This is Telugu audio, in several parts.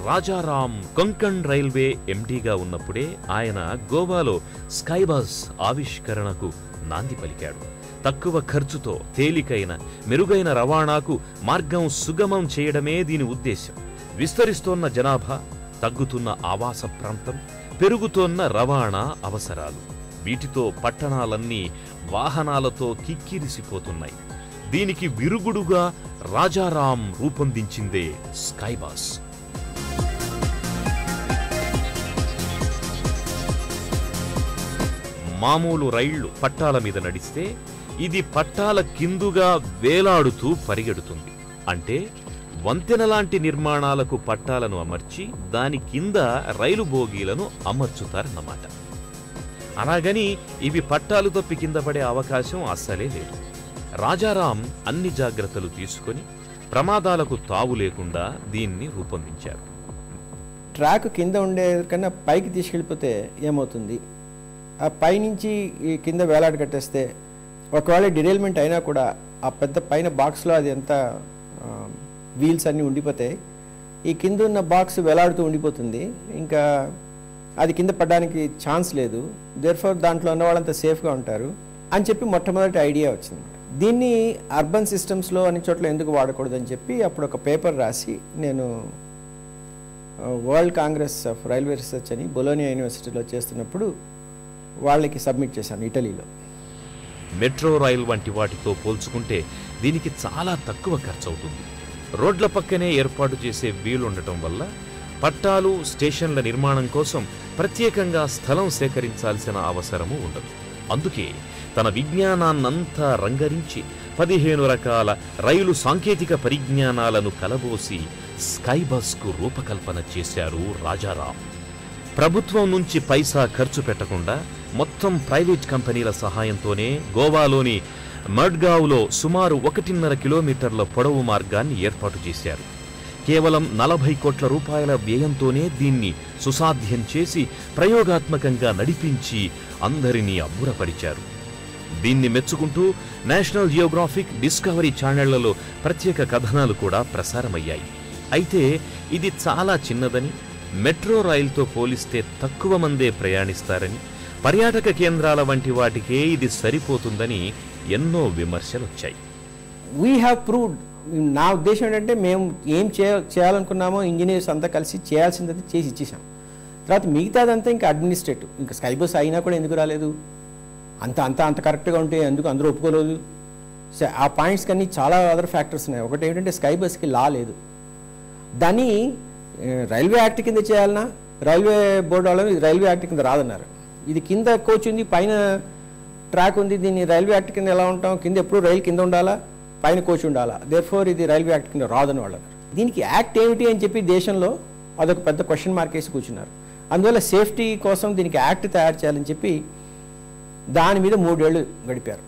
రాజారాం కొంకణ్ రైల్వే ఎండీగా ఉన్నప్పుడే ఆయన గోవాలో స్కైబస్ ఆవిష్కరణకు నాంది పలికాడు. తక్కువ ఖర్చుతో తేలికైన మెరుగైన రవాణాకు మార్గం సుగమం చేయడమే దీని ఉద్దేశం. విస్తరిస్తోన్న జనాభా, తగ్గుతున్న ఆవాస ప్రాంతం, పెరుగుతోన్న రవాణా అవసరాలు, వీటితో పట్టణాలన్నీ వాహనాలతో కిక్కిరిసిపోతున్నాయి. దీనికి విరుగుడుగా రాజారాం రూపొందించిందే స్కైబస్. మామూలు రైళ్లు పట్టాల మీద నడిస్తే ఇది పట్టాల కిందుగా వేలాడుతూ పరిగెడుతుంది. అంటే వంతెనలాంటి నిర్మాణాలకు పట్టాలను అమర్చి దాని కింద రైలు బోగీలను అమర్చుతారన్నమాట. అలాగని ఇవి పట్టాలు తప్పి కింద పడే అవకాశం అస్సలే లేదు. రాజారాం అన్ని జాగ్రత్తలు తీసుకొని ప్రమాదాలకు తావు లేకుండా దీన్ని రూపొందించారు. ట్రాక్ కింద ఉండే కన్నా పైకి తీసుకెళ్ళిపోతే ఏమవుతుంది, ఆ పైనుంచి ఈ కింద వేలాడ కట్టేస్తే ఒకవేళ డిరైల్మెంట్ అయినా కూడా ఆ పెద్ద పైన బాక్స్లో అది ఎంత వీల్స్ అన్నీ ఉండిపోతాయి, ఈ కింద ఉన్న బాక్స్ వేలాడుతూ ఉండిపోతుంది, ఇంకా అది కింద పడడానికి ఛాన్స్ లేదు. దేర్ఫోర్ దాంట్లో ఉన్న వాళ్ళంతా సేఫ్గా ఉంటారు అని చెప్పి మొట్టమొదటి ఐడియా వచ్చింది. దీన్ని అర్బన్ సిస్టమ్స్లో అన్ని చోట్ల ఎందుకు వాడకూడదని చెప్పి అప్పుడు ఒక పేపర్ రాసి నేను world Congress of railway research అని బొలోనియా యూనివర్సిటీలో చేస్తున్నప్పుడు వాళ్ళకి సబ్మిట్ చేశాను ఇటలీలో. మెట్రో రైల్ వంటి వాటితో పోల్చుకుంటే దీనికి చాలా తక్కువ ఖర్చు అవుతుంది. రోడ్ల పక్కనే ఏర్పాటు చేసే వీలుండటం వల్ల పట్టాలు, స్టేషన్ల నిర్మాణం కోసం ప్రత్యేకంగా స్థలం సేకరించాల్సిన అవసరము ఉండదు. అందుకే తన విజ్ఞానాన్నంతా రంగరించి 15 రకాల రైలు సాంకేతిక పరిజ్ఞానాలను కలబోసి స్కైబస్కు రూపకల్పన చేశారు రాజారాం. ప్రభుత్వం నుంచి పైసా ఖర్చు పెట్టకుండా మొత్తం ప్రైవేట్ కంపెనీల సహాయంతోనే గోవాలోని మడ్గావ్లో సుమారు 1.5 కిలోమీటర్ల పొడవు మార్గాన్ని ఏర్పాటు చేశారు. కేవలం 40 కోట్ల రూపాయల వ్యయంతోనే దీన్ని సుసాధ్యం చేసి ప్రయోగాత్మకంగా నడిపించి అందరినీ అబ్బురపరిచారు. దీన్ని మెచ్చుకుంటూ నేషనల్ జియోగ్రాఫిక్, డిస్కవరీ ఛానళ్లలో ప్రత్యేక కథనాలు కూడా ప్రసారమయ్యాయి. అయితే ఇది చాలా చిన్నదని, మెట్రో రైల్తో పోలిస్తే తక్కువ మందే ప్రయాణిస్తారని, పర్యాటక కేంద్రాల వంటి వాటికే ఇది సరిపోతుందని ఎన్నో విమర్శలొచ్చాయి. We have proved. నా ఉద్దేశం ఏంటంటే మేము ఏం చేయాలనుకున్నామో ఇంజనీర్స్ అంతా కలిసి చేయాల్సింది చేసి ఇచ్చేసాం. తర్వాత మిగతాదంతా ఇంకా అడ్మినిస్ట్రేటివ్. ఇంకా స్కైబస్ అయినా కూడా ఎందుకు రాలేదు, అంత కరెక్ట్గా ఉంటే ఎందుకు అందరూ ఒప్పుకోలేదు. ఆ పాయింట్స్ కానీ చాలా అదర్ ఫ్యాక్టర్స్ ఉన్నాయి. ఒకటి ఏంటంటే స్కైబస్కి లా లేదు. దాన్ని రైల్వే యాక్ట్ కింద చేయాలన్నా రైల్వే బోర్డు వాళ్ళు ఇది రైల్వే యాక్ట్ కింద రాదన్నారు. ఇది కింద కోచ్ ఉంది, పైన ట్రాక్ ఉంది, దీన్ని రైల్వే యాక్ట్ కింద ఎలా ఉంటాం, కింద ఎప్పుడు రైలు కింద ఉండాలా, పైన కోచ్ ఉండాలా, దేర్ఫోర్ ఇది రైల్వే యాక్ట్ కింద రాదని వాళ్ళు అన్నారు. దీనికి యాక్ట్ ఏమిటి అని చెప్పి దేశంలో అదొక పెద్ద క్వశ్చన్ మార్క్ వేసి కూర్చున్నారు. అందువల్ల సేఫ్టీ కోసం దీనికి యాక్ట్ తయారు చేయాలని చెప్పి దాని మీద 3 ఏళ్ళు గడిపారు.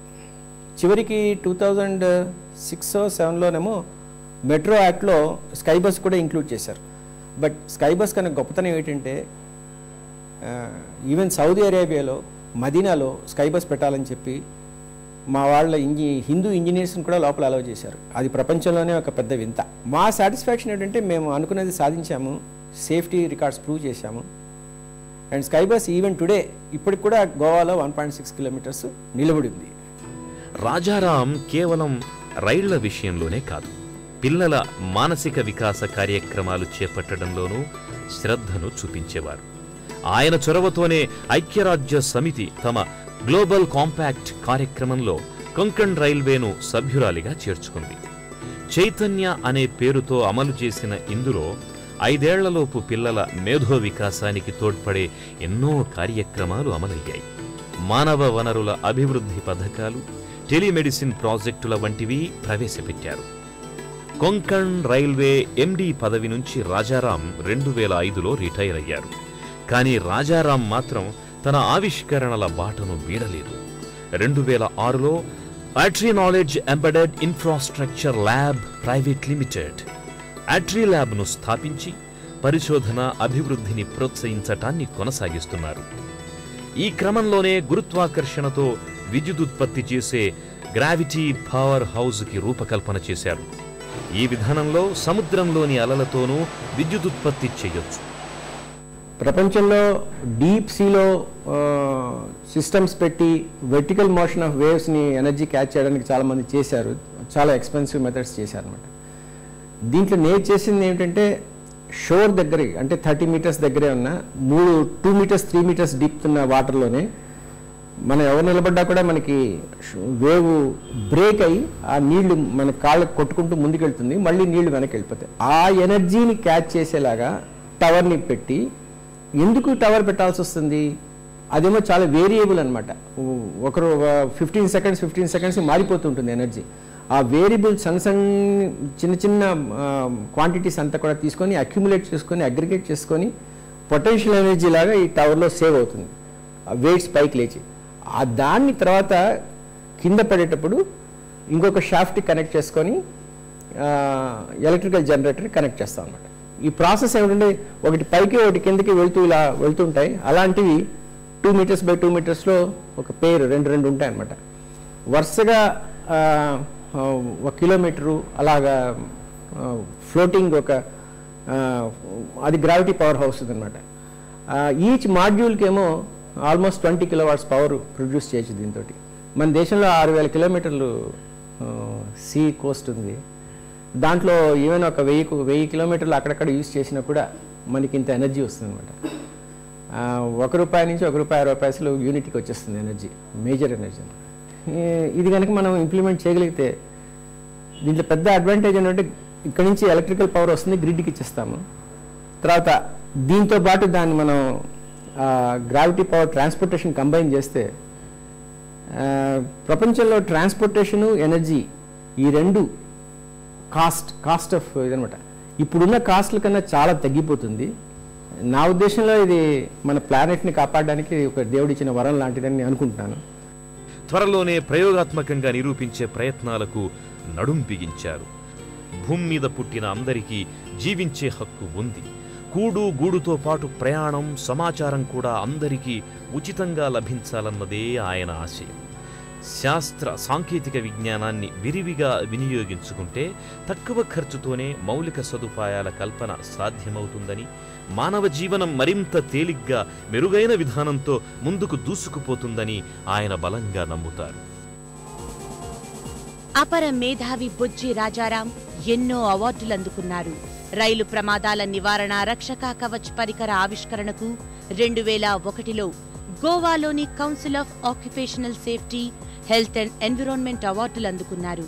చివరికి 2006-07లోనేమో మెట్రో యాక్ట్లో స్కైబస్ కూడా ఇంక్లూడ్ చేశారు. బట్ స్కైబస్ కన్నా గొప్పతనం ఏంటంటే ఈవెన్ సౌదీ అరేబియాలో మదీనాలో స్కైబస్ పెట్టాలని చెప్పి మా వాళ్ళ హిందూ ఇంజనీర్స్ని కూడా లోపల అలౌ చేశారు. అది ప్రపంచంలోనే ఒక పెద్ద వింత. మా సాటిస్ఫాక్షన్ ఏంటంటే మేము అనుకున్నది సాధించాము, సేఫ్టీ రికార్డ్స్ ప్రూవ్ చేశాము. అండ్ స్కైబస్ ఈవెన్ టుడే ఇప్పటికి కూడా గోవాలో 1.6 కిలోమీటర్స్ నిలబడి ఉంది. రాజారాం కేవలం రైళ్ల విషయంలోనే కాదు, పిల్లల మానసిక వికాస కార్యక్రమాలు చేపట్టడంలోనూ శ్రద్ధను చూపించేవారు. ఆయన చొరవతోనే ఐక్యరాజ్య సమితి తమ గ్లోబల్ కాంపాక్ట్ కార్యక్రమంలో కొంకణ్ రైల్వేను సభ్యురాలిగా చేర్చుకుంది. చైతన్య అనే పేరుతో అమలు చేసిన ఇందులో 5 ఏళ్లలోపు పిల్లల మేధో వికాసానికి తోడ్పడే ఎన్నో కార్యక్రమాలు అమలయ్యాయి. మానవ వనరుల అభివృద్ధి పథకాలు, టెలిమెడిసిన్ ప్రాజెక్టుల వంటివి ప్రవేశపెట్టారు. కొంకణ్ రైల్వే ఎండీ పదవి నుంచి రాజారాం 2005లో రిటైర్ అయ్యారు. కానీ రాజారాం మాత్రం తన ఆవిష్కరణల బాటను వీడలేదు. 2006లో ఆట్రీ knowledge embedded infrastructure lab private limited ఆట్రీ ల్యాబ్ను స్థాపించి పరిశోధన అభివృద్ధిని ప్రోత్సహించటాన్ని కొనసాగిస్తున్నారు. ఈ క్రమంలోనే గురుత్వాకర్షణతో విద్యుదుత్పత్తి చేసే గ్రావిటీ పవర్ హౌస్కి రూపకల్పన చేశారు. ఈ విధానంలో సముద్రంలోని అలలతోనూ విద్యుదుత్పత్తి చేయొచ్చు. ప్రపంచంలో డీప్ సీలో సిస్టమ్స్ పెట్టి వెర్టికల్ మోషన్ ఆఫ్ వేవ్స్ని ఎనర్జీ క్యాచ్ చేయడానికి చాలామంది చేశారు. చాలా ఎక్స్పెన్సివ్ మెథడ్స్ చేశారనమాట. దీంట్లో నేను చేసింది ఏమిటంటే షోర్ దగ్గర అంటే 30 మీటర్స్ దగ్గరే ఉన్న 2 మీటర్స్ 3 మీటర్స్ డీప్ ఉన్న వాటర్లోనే మనం ఎవరు నిలబడ్డా కూడా మనకి వేవ్ బ్రేక్ అయ్యి ఆ నీళ్లు మన కాళ్ళకు కొట్టుకుంటూ ముందుకెళ్తుంది, మళ్ళీ నీళ్లు వెనక్కి వెళ్ళిపోతాయి. ఆ ఎనర్జీని క్యాచ్ చేసేలాగా టవర్ని పెట్టి, ఎందుకు టవర్ పెట్టాల్సి వస్తుంది? అదేమో చాలా వేరియబుల్ అనమాట. ఒకరు 15 సెకండ్స్ మారిపోతుంటుంది ఎనర్జీ. ఆ వేరియబుల్ చిన్న చిన్న క్వాంటిటీస్ అంతా కూడా తీసుకొని అక్యుములేట్ చేసుకొని అగ్రిగేట్ చేసుకొని పొటెన్షియల్ ఎనర్జీ లాగా ఈ టవర్లో సేవ్ అవుతుంది. ఆ వెయిట్స్ పైకి లేచి దాన్ని తర్వాత కింద పడేటప్పుడు ఇంకొక షాఫ్ట్కి కనెక్ట్ చేసుకొని ఎలక్ట్రికల్ జనరేటర్కి కనెక్ట్ చేస్తాం అనమాట. ఈ ప్రాసెస్ ఏమిటంటే ఒకటి పైకి ఒకటి కిందకి ఇలా వెళ్తుంటాయి. అలాంటివి 2 మీటర్స్ బై 2 మీటర్స్లో ఒక పేరు రెండు ఉంటాయి అన్నమాట. వరుసగా 1 కిలోమీటరు అలాగా ఫ్లోటింగ్ అది గ్రావిటీ పవర్ హౌస్ అనమాట. ఈచ్ మాడ్యూల్కి ఏమో ఆల్మోస్ట్ 20 కిలోవాట్స్ పవర్ ప్రొడ్యూస్ చేయొచ్చు దీంతో. మన దేశంలో 6000 కిలోమీటర్లు సీ కోస్ట్ ఉంది. దాంట్లో ఈవెన్ ఒక 1000 కిలోమీటర్లు అక్కడక్కడ యూజ్ చేసినా కూడా మనకి ఇంత ఎనర్జీ వస్తుంది అనమాట. ₹1 నుంచి ₹1.60 యూనిట్కి వచ్చేస్తుంది ఎనర్జీ, మేజర్ ఎనర్జీ. ఇది కనుక మనం ఇంప్లిమెంట్ చేయగలిగితే దీంట్లో పెద్ద అడ్వాంటేజ్ ఏంటంటే ఇక్కడ నుంచి ఎలక్ట్రికల్ పవర్ వస్తుంది, గ్రిడ్కి ఇచ్చేస్తాము. తర్వాత దీంతో పాటు దాన్ని మనం గ్రావిటీ పవర్ ట్రాన్స్పోర్టేషన్ కంబైన్ చేస్తే ప్రపంచంలో ట్రాన్స్పోర్టేషను ఎనర్జీ ఈ రెండు కాస్ట్ ఆఫ్ ఇదనమాట ఇప్పుడున్న కాస్ట్ల కన్నా చాలా తగ్గిపోతుంది. నా ఉద్దేశంలో ఇది మన ప్లానెట్ని కాపాడడానికి ఒక దేవుడిచ్చిన వరం లాంటిదని నేను అనుకుంటున్నాను. త్వరలోనే ప్రయోగాత్మకంగా నిరూపించే ప్రయత్నాలకు నడుం బిగించారు. భూమి మీద పుట్టిన అందరికీ జీవించే హక్కు ఉంది. గూడుతో పాటు ప్రయాణం, సమాచారం కూడా అందరికీ ఉచితంగా లభించాలన్నదే ఆయన ఆశయం. శాస్త్ర సాంకేతిక విజ్ఞానాన్ని విరివిగా వినియోగించుకుంటే తక్కువ ఖర్చుతోనే మౌలిక సదుపాయాల కల్పన సాధ్యమవుతుందని, మానవ జీవనం మరింత తేలిగ్గా మెరుగైన విధానంతో ముందుకు దూసుకుపోతుందని ఆయన బలంగా నమ్ముతారు. అపర మేధావి బుజ్జి రాజారాం ఎన్నో అవార్డులందుకున్నారు. రైలు ప్రమాదాల నివారణ రక్షక కవచ్ పరికర ఆవిష్కరణకు 2001లో గోవాలోని council of occupational safety, health and environment అవార్డులు అందుకున్నారు.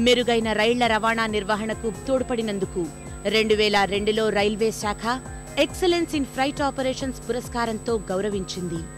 మెరుగైన రైళ్ల రవాణా నిర్వహణకు తోడ్పడినందుకు 2002లో రైల్వే శాఖ ఎక్సలెన్స్ ఇన్ ఫ్రైట్ ఆపరేషన్స్ పురస్కారంతో గౌరవించింది.